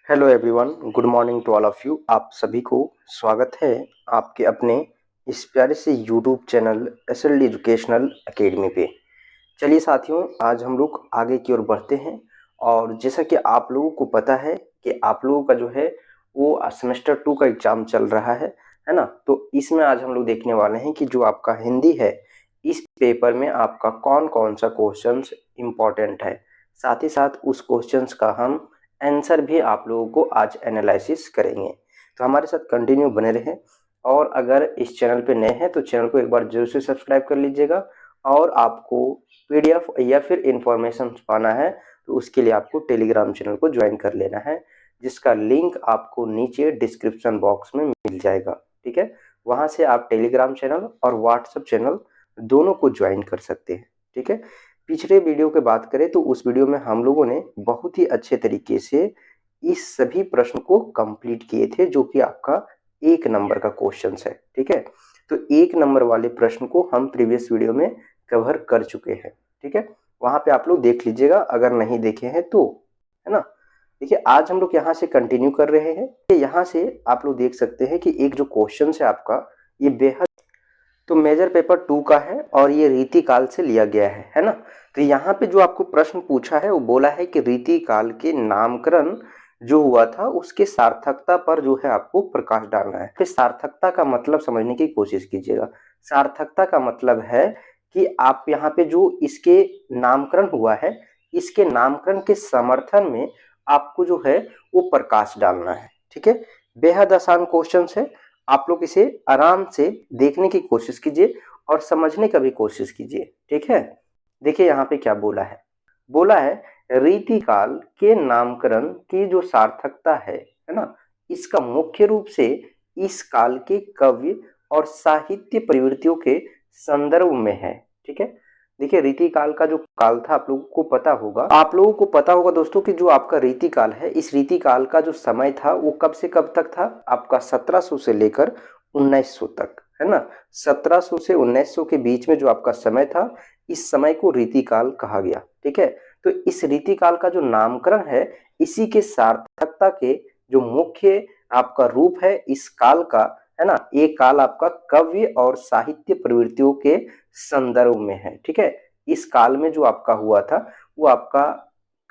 Hello everyone, good morning to all of you. आप सभी को स्वागत है आपके अपने इस प्यारे से YouTube channel SLD educational academy पे। चलिए साथियों, आज हम लोग आगे की ओर बढ़ते हैं। और जैसा कि आप लोगों को पता है कि आप लोगों का जो है वो सेमेस्टर 2 का एग्ज़ाम चल रहा है ना। तो इसमें आज हम लोग देखने वाले हैं कि जो आपका हिंदी है, इस पेपर में आपका कौन कौन सा क्वेश्चंस इम्पोर्टेंट है। साथ ही साथ उस क्वेश्चंस का हम आंसर भी आप लोगों को आज एनालिसिस करेंगे। तो हमारे साथ कंटिन्यू बने रहें। और अगर इस चैनल पे नए हैं तो चैनल को एक बार जरूर से सब्सक्राइब कर लीजिएगा। और आपको पीडीएफ या फिर इंफॉर्मेशन पाना है तो उसके लिए आपको टेलीग्राम चैनल को ज्वाइन कर लेना है, जिसका लिंक आपको नीचे डिस्क्रिप्शन बॉक्स में मिल जाएगा। ठीक है, वहां से आप टेलीग्राम चैनल और व्हाट्सएप चैनल दोनों को ज्वाइन कर सकते हैं। ठीक है, पिछले वीडियो की बात करें तो उस वीडियो में हम लोगों ने बहुत ही अच्छे तरीके से इस सभी प्रश्न को कंप्लीट किए थे, जो कि आपका 1 नंबर का क्वेश्चन है। ठीक है, तो 1 नंबर वाले प्रश्न को हम प्रीवियस वीडियो में कवर कर चुके हैं। ठीक है, वहां पे आप लोग देख लीजिएगा अगर नहीं देखे हैं तो, है ना। देखिए, आज हम लोग यहाँ से कंटिन्यू कर रहे हैं। यहाँ से आप लोग देख सकते हैं कि एक जो क्वेश्चन है आपका, ये बेहद तो मेजर पेपर 2 का है और ये रीति काल से लिया गया है ना। तो यहाँ पे जो आपको प्रश्न पूछा है वो बोला है कि रीति काल के नामकरण जो हुआ था उसके सार्थकता पर जो है आपको प्रकाश डालना है। फिर सार्थकता का मतलब समझने की कोशिश कीजिएगा। सार्थकता का मतलब है कि आप यहाँ पे जो इसके नामकरण हुआ है, इसके नामकरण के समर्थन में आपको जो है वो प्रकाश डालना है। ठीक है, बेहद आसान क्वेश्चन है। आप लोग इसे आराम से देखने की कोशिश कीजिए और समझने का भी कोशिश कीजिए। ठीक है, देखिए यहाँ पे क्या बोला है। बोला है रीति काल के नामकरण की जो सार्थकता है ना, इसका मुख्य रूप से इस काल के काव्य और साहित्य प्रवृत्तियों के संदर्भ में है। ठीक है, देखिए रीति काल का जो काल था आप लोगों को पता होगा दोस्तों कि जो आपका रीति काल है, इस रीति काल का जो समय था वो कब से कब तक था, आपका 1700 से लेकर 1900 तक, है ना। 1700 से 1900 के बीच में जो आपका समय था, इस समय को रीति काल कहा गया। ठीक है, तो इस रीति काल का जो नामकरण है, इसी के सार्थकता के जो मुख्य आपका रूप है इस काल का, है ना, ये काल आपका काव्य और साहित्य प्रवृत्तियों के संदर्भ में है। ठीक है, इस काल में जो आपका हुआ था वो आपका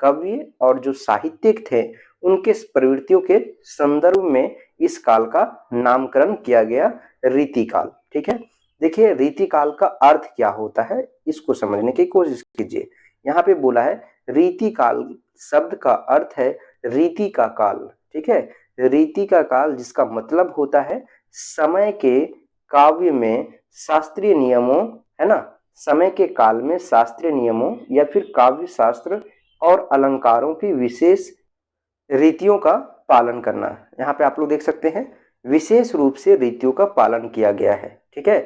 काव्य और जो साहित्यिक थे उनके प्रवृत्तियों के संदर्भ में इस काल का नामकरण किया गया रीति काल। ठीक है, देखिए रीति काल का अर्थ क्या होता है इसको समझने की कोशिश कीजिए। यहाँ पे बोला है रीति काल शब्द का अर्थ है रीति का काल। ठीक है, रीति का काल जिसका मतलब होता है समय के काव्य में शास्त्रीय नियमों, है ना, समय के काल में शास्त्रीय नियमों या फिर काव्य शास्त्र और अलंकारों की विशेष रीतियों का पालन करना। यहाँ पे आप लोग देख सकते हैं विशेष रूप से रीतियों का पालन किया गया है। ठीक है,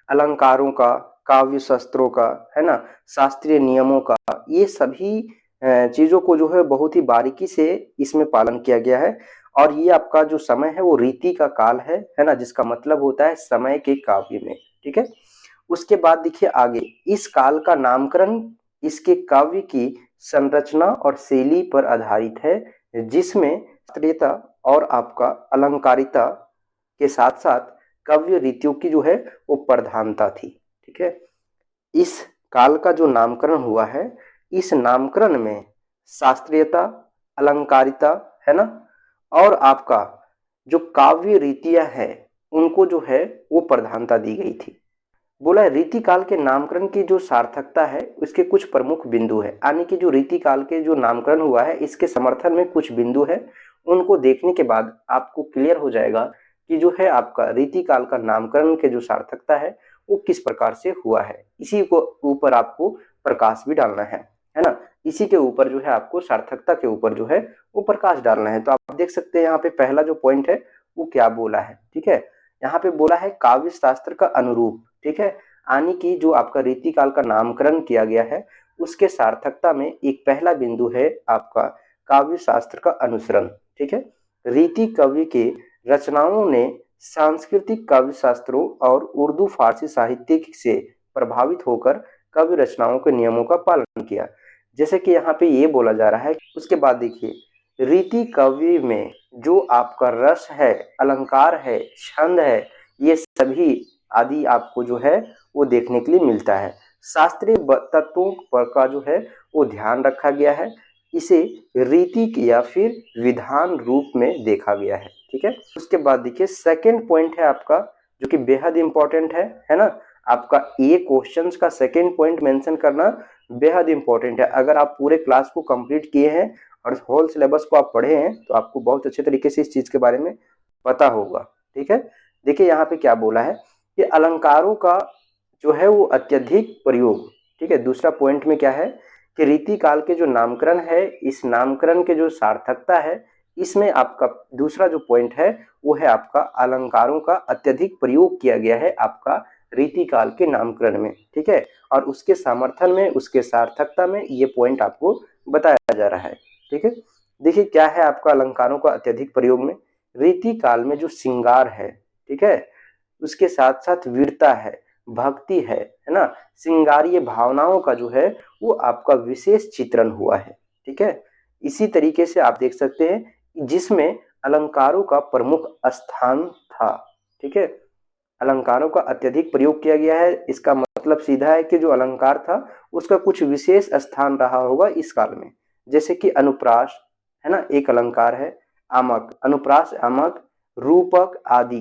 अलंकारों का, काव्य शास्त्रों का, है ना, शास्त्रीय नियमों का, ये सभी चीजों को जो है बहुत ही बारीकी से इसमें पालन किया गया है। और ये आपका जो समय है वो रीति का काल है ना, जिसका मतलब होता है समय के काव्य में। ठीक है, उसके बाद देखिए आगे, इस काल का नामकरण इसके काव्य की संरचना और शैली पर आधारित है, जिसमें शास्त्रीयता और आपका अलंकारिता के साथ साथ काव्य रीतियों की जो है वो प्रधानता थी। ठीक है, इस काल का जो नामकरण हुआ है, इस नामकरण में शास्त्रीयता, अलंकारिता, है ना, और आपका जो काव्य रीतियां है उनको जो है वो प्रधानता दी गई थी। बोला है रीति काल के नामकरण की जो सार्थकता है उसके कुछ प्रमुख बिंदु है, यानी कि जो रीति काल के जो नामकरण हुआ है इसके समर्थन में कुछ बिंदु है। उनको देखने के बाद आपको क्लियर हो जाएगा कि जो है आपका रीति काल का नामकरण के जो सार्थकता है वो किस प्रकार से हुआ है। इसी को ऊपर आपको प्रकाश भी डालना है ना। इसी के ऊपर जो है आपको सार्थकता के ऊपर जो है वो प्रकाश डालना है। तो आप देख सकते हैं यहाँ पे पहला जो पॉइंट है वो क्या बोला है। ठीक है, यहाँ पे बोला है काव्य शास्त्र का अनुरूप। ठीक है, यानी कि जो आपका रीति काल का नामकरण किया गया है उसके सार्थकता में एक पहला बिंदु है आपका काव्य शास्त्र का अनुसरण। ठीक है, रीति काव्य के रचनाओं ने सांस्कृतिक काव्य शास्त्रों और उर्दू फारसी साहित्य से प्रभावित होकर काव्य रचनाओं के नियमों का पालन किया। जैसे कि यहाँ पे ये बोला जा रहा है। उसके बाद देखिए रीति काव्य में जो आपका रस है, अलंकार है, छंद है, ये सभी आदि आपको जो है वो देखने के लिए मिलता है। शास्त्रीय तत्वों पर का जो है वो ध्यान रखा गया है, इसे रीति या फिर विधान रूप में देखा गया है। ठीक है, उसके बाद देखिए सेकंड पॉइंट है आपका जो कि बेहद इंपॉर्टेंट है ना। आपका ये क्वेश्चंस का सेकंड पॉइंट मेंशन करना बेहद इंपॉर्टेंट है। अगर आप पूरे क्लास को कंप्लीट किए हैं और होल सिलेबस को आप पढ़े हैं तो आपको बहुत अच्छे तरीके से इस चीज के बारे में पता होगा। ठीक है, देखिए यहाँ पे क्या बोला है कि अलंकारों का जो है वो अत्यधिक प्रयोग। ठीक है, दूसरा पॉइंट में क्या है कि रीति काल के जो नामकरण है, इस नामकरण के जो सार्थकता है, इसमें आपका दूसरा जो पॉइंट है वो है आपका अलंकारों का अत्यधिक प्रयोग किया गया है आपका रीति काल के नामकरण में। ठीक है, और उसके समर्थन में, उसके सार्थकता में ये पॉइंट आपको बताया जा रहा है। ठीक है, देखिए क्या है आपका अलंकारों का अत्यधिक प्रयोग में, रीति काल में जो श्रृंगार है, ठीक है, उसके साथ साथ वीरता है, भक्ति है ना, श्रृंगारीय भावनाओं का जो है वो आपका विशेष चित्रण हुआ है। ठीक है, इसी तरीके से आप देख सकते हैं जिसमें अलंकारों का प्रमुख स्थान था। ठीक है, अलंकारों का अत्यधिक प्रयोग किया गया है, इसका मतलब सीधा है कि जो अलंकार था उसका कुछ विशेष स्थान रहा होगा इस काल में। जैसे कि अनुप्रास है ना, एक अलंकार है, आमक, अनुप्रास, आमक, रूपक आदि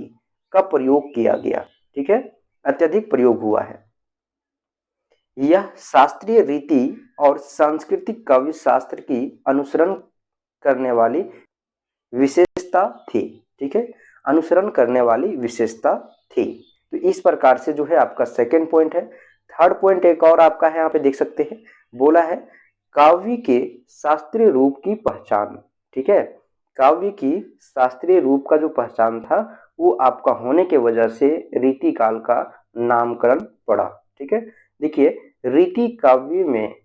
का प्रयोग किया गया। ठीक है, अत्यधिक प्रयोग हुआ है। यह शास्त्रीय रीति और सांस्कृतिक काव्य शास्त्र की अनुसरण करने वाली विशेषता थी। ठीक है, अनुसरण करने वाली विशेषता थी। तो इस प्रकार से जो है आपका सेकंड पॉइंट है। थर्ड पॉइंट एक और आपका है, यहाँ पे देख सकते हैं, बोला है काव्य के शास्त्रीय रूप की पहचान। ठीक है, काव्य की शास्त्रीय रूप का जो पहचान था वो आपका होने के वजह से रीति काल का नामकरण पड़ा। ठीक है, देखिए रीति काव्य में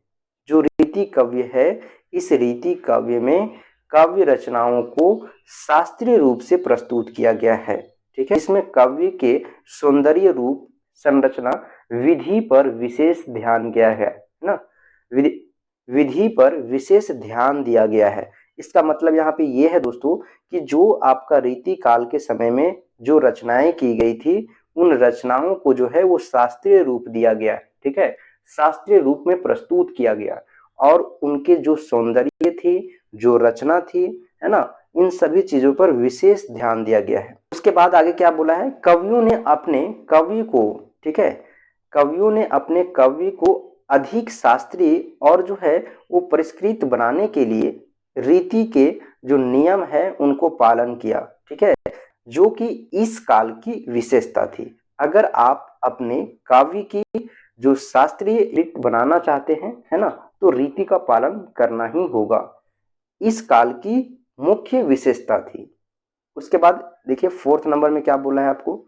जो रीति काव्य है, इस रीति काव्य में काव्य रचनाओं को शास्त्रीय रूप से प्रस्तुत किया गया है। ठीक है, इसमें काव्य के सौंदर्य रूप, संरचना, विधि पर विशेष ध्यान दिया है ना, विधि पर विशेष ध्यान दिया गया है। इसका मतलब यहाँ पे ये है दोस्तों कि जो आपका रीति काल के समय में जो रचनाएं की गई थी, उन रचनाओं को जो है वो शास्त्रीय रूप दिया गया। ठीक है, शास्त्रीय रूप में प्रस्तुत किया गया और उनके जो सौंदर्य थी, जो रचना थी, है ना, इन सभी चीजों पर विशेष ध्यान दिया गया है। उसके बाद आगे क्या बोला है, कवियों ने अपने कवि को, ठीक है, कवियों ने अपने कवि को अधिक शास्त्रीय और जो है वो परिष्कृत बनाने के लिए रीति के जो नियम है उनको पालन किया। ठीक है, जो कि इस काल की विशेषता थी। अगर आप अपने काव्य की जो शास्त्रीय रीत बनाना चाहते हैं, है ना, तो रीति का पालन करना ही होगा, इस काल की मुख्य विशेषता थी। उसके बाद देखिए फोर्थ नंबर में क्या बोला है आपको,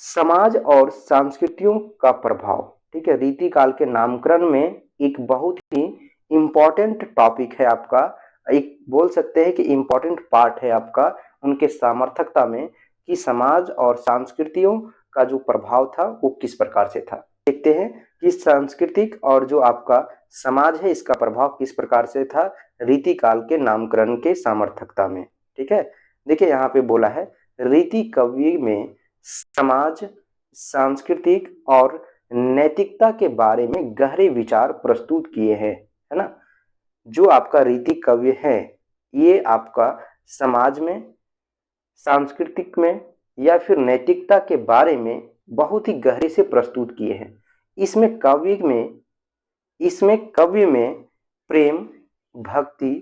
समाज और संस्कृतियों का प्रभाव। ठीक है, रीति काल के नामकरण में एक बहुत ही इंपॉर्टेंट टॉपिक है आपका, एक बोल सकते हैं कि इंपॉर्टेंट पार्ट है आपका उनके सामर्थकता में, कि समाज और संस्कृतियों का जो प्रभाव था वो किस प्रकार से था। देखते हैं कि सांस्कृतिक और जो आपका समाज है इसका प्रभाव किस प्रकार से था रीति काल के नामकरण के सामर्थकता में। ठीक है, देखिए यहाँ पे बोला है रीति काव्य में समाज, सांस्कृतिक और नैतिकता के बारे में गहरे विचार प्रस्तुत किए हैं, है ना। जो आपका रीति काव्य है ये आपका समाज में, सांस्कृतिक में या फिर नैतिकता के बारे में बहुत ही गहरे से प्रस्तुत किए हैं। इसमें काव्य में प्रेम, भक्ति,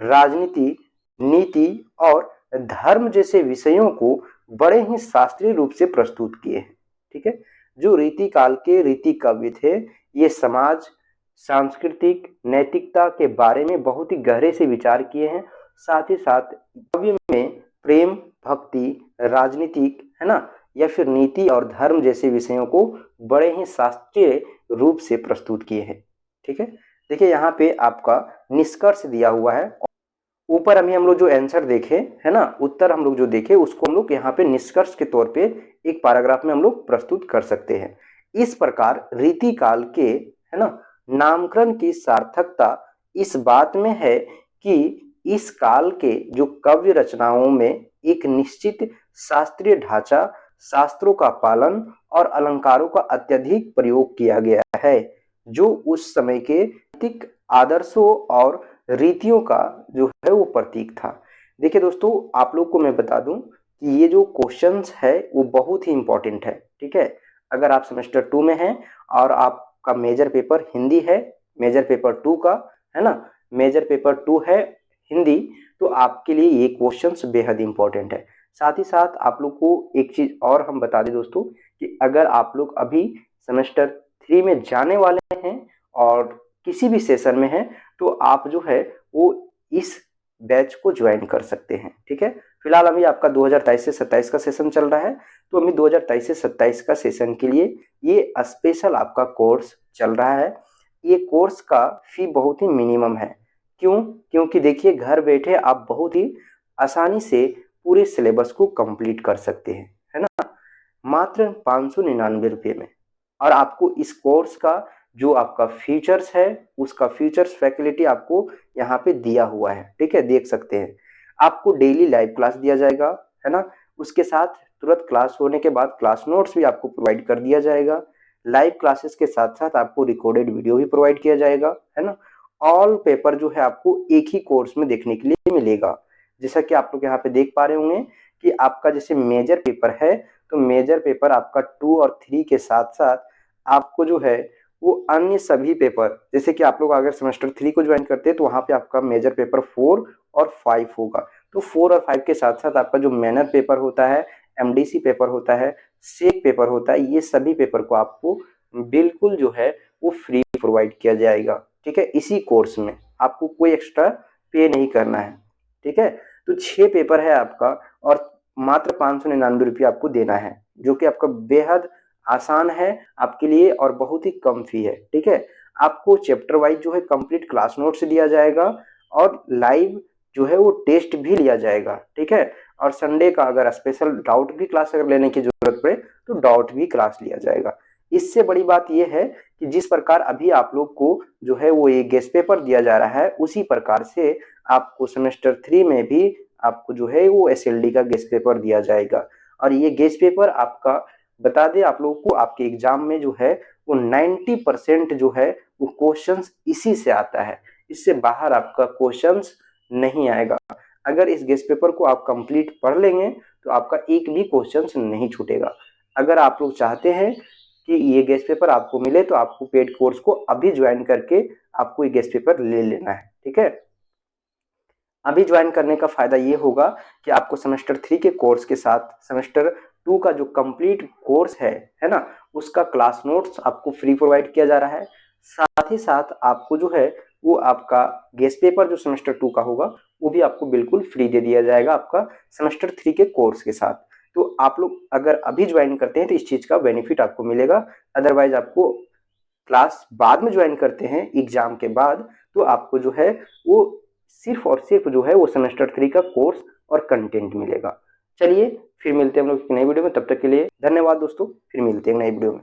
राजनीति, नीति और धर्म जैसे विषयों को बड़े ही शास्त्रीय रूप से प्रस्तुत किए हैं। ठीक है, जो रीति काल के रीति काव्य थे ये समाज, सांस्कृतिक, नैतिकता के बारे में बहुत ही गहरे से विचार किए हैं। साथ ही साथ काव्य में प्रेम, भक्ति, राजनीतिक, है ना, या फिर नीति और धर्म जैसे विषयों को बड़े ही शास्त्रीय रूप से प्रस्तुत किए हैं। ठीक है, देखिए यहाँ पे आपका निष्कर्ष दिया हुआ है। ऊपर हम लोग जो आंसर देखे, है ना, उत्तर हम लोग जो देखे उसको हम लोग यहाँ पे निष्कर्ष के तौर पे एक पैराग्राफ में हम लोग प्रस्तुत कर सकते हैं। इस प्रकार रीति काल के, है ना, नामकरण की सार्थकता इस बात में है कि इस काल के जो काव्य रचनाओं में एक निश्चित शास्त्रीय ढांचा, शास्त्रों का पालन और अलंकारों का अत्यधिक प्रयोग किया गया है, जो उस समय के नैतिक आदर्शों और रीतियों का जो है वो प्रतीक था। देखिए दोस्तों, आप लोग को मैं बता दूं कि ये जो क्वेश्चंस है वो बहुत ही इंपॉर्टेंट है। ठीक है, अगर आप सेमेस्टर 2 में हैं और आपका मेजर पेपर हिंदी है, मेजर पेपर 2 का है ना, मेजर पेपर 2 है हिंदी, तो आपके लिए ये क्वेश्चंस बेहद इंपॉर्टेंट है। साथ ही साथ आप लोग को एक चीज और हम बता दें दोस्तों कि अगर आप लोग अभी सेमेस्टर 3 में जाने वाले हैं और किसी भी सेशन में हैं, तो आप जो है वो इस बैच को ज्वाइन कर सकते हैं। ठीक है, फिलहाल अभी आपका 2023 से 27 का सेशन चल रहा है, तो अभी 2023 से 27 का सेशन के लिए ये स्पेशल आपका कोर्स चल रहा है। ये कोर्स का फी बहुत ही मिनिमम है। क्यों? क्योंकि देखिए, घर बैठे आप बहुत ही आसानी से पूरे सिलेबस को कंप्लीट कर सकते हैं, है ना, मात्र 599 रुपये में। और आपको इस कोर्स का जो आपका फीचर्स है, उसका फीचर्स फैसिलिटी आपको यहाँ पे दिया हुआ है। ठीक है, देख सकते हैं। आपको डेली लाइव क्लास दिया जाएगा, है ना, उसके साथ तुरंत क्लास होने के बाद क्लास नोट्स भी आपको प्रोवाइड कर दिया जाएगा। लाइव क्लासेस के साथ साथ आपको रिकॉर्डेड वीडियो भी प्रोवाइड किया जाएगा, है ना। ऑल पेपर जो है आपको एक ही कोर्स में देखने के लिए मिलेगा। जैसा कि आप लोग यहाँ पे देख पा रहे होंगे कि आपका जैसे मेजर पेपर है, तो मेजर पेपर आपका 2 और 3 के साथ साथ आपको जो है वो अन्य सभी पेपर, जैसे कि आप लोग अगर सेमेस्टर 3 को ज्वाइन करते हैं तो वहां पे आपका मेजर पेपर 4 और 5 होगा। तो 4 और 5 के साथ साथ आपका जो मैनर पेपर होता है, एमडीसी पेपर होता है, सेक पेपर होता है, ये सभी पेपर को आपको बिल्कुल जो है वो फ्री प्रोवाइड किया जाएगा। ठीक है, इसी कोर्स में आपको कोई एक्स्ट्रा पे नहीं करना है। ठीक है, तो 6 पेपर है आपका और मात्र 599 रुपये आपको देना है, जो कि आपका बेहद आसान है आपके लिए और बहुत ही कम फी है। ठीक है, आपको चैप्टर वाइज जो है कंप्लीट क्लास नोट्स दिया जाएगा और लाइव जो है वो टेस्ट भी लिया जाएगा। ठीक है, और संडे का अगर स्पेशल डाउट भी क्लास अगर लेने की जरूरत पड़े तो डाउट भी क्लास लिया जाएगा। इससे बड़ी बात यह है कि जिस प्रकार अभी आप लोग को जो है वो ये गेस्ट पेपर दिया जा रहा है, उसी प्रकार से आपको सेमेस्टर 3 में भी आपको जो है वो एसएलडी का गेस्ट पेपर दिया जाएगा। और ये गेस्ट पेपर आपका बता दें आप लोगों को, आपके एग्जाम में जो है वो 90% जो है वो क्वेश्चंस इसी से आता है, इससे बाहर आपका क्वेश्चंस नहीं आएगा। अगर इस गेस्ट पेपर को आप कंप्लीट पढ़ लेंगे तो आपका एक भी क्वेश्चंस नहीं छूटेगा। अगर आप लोग चाहते हैं कि ये गेस्ट पेपर आपको मिले तो आपको पेड कोर्स को अभी ज्वाइन करके आपको ये गेस्ट पेपर ले लेना है। ठीक है, अभी ज्वाइन करने का फायदा ये होगा कि आपको सेमेस्टर 3 के कोर्स के साथ सेमेस्टर 2 का जो कंप्लीट कोर्स है ना, उसका क्लास नोट्स आपको फ्री प्रोवाइड किया जा रहा है। साथ ही साथ आपको जो है वो आपका गेस्ट पेपर जो सेमेस्टर 2 का होगा वो भी आपको बिल्कुल फ्री दे दिया जाएगा आपका सेमेस्टर 3 के कोर्स के साथ। तो आप लोग अगर अभी ज्वाइन करते हैं तो इस चीज का बेनिफिट आपको मिलेगा। अदरवाइज आपको क्लास बाद में ज्वाइन करते हैं एग्जाम के बाद, तो आपको जो है वो सिर्फ और सिर्फ जो है वो सेमेस्टर 3 का कोर्स और कंटेंट मिलेगा। चलिए फिर मिलते हैं हम लोग एक नई वीडियो में, तब तक के लिए धन्यवाद दोस्तों, फिर मिलते हैं नई वीडियो में।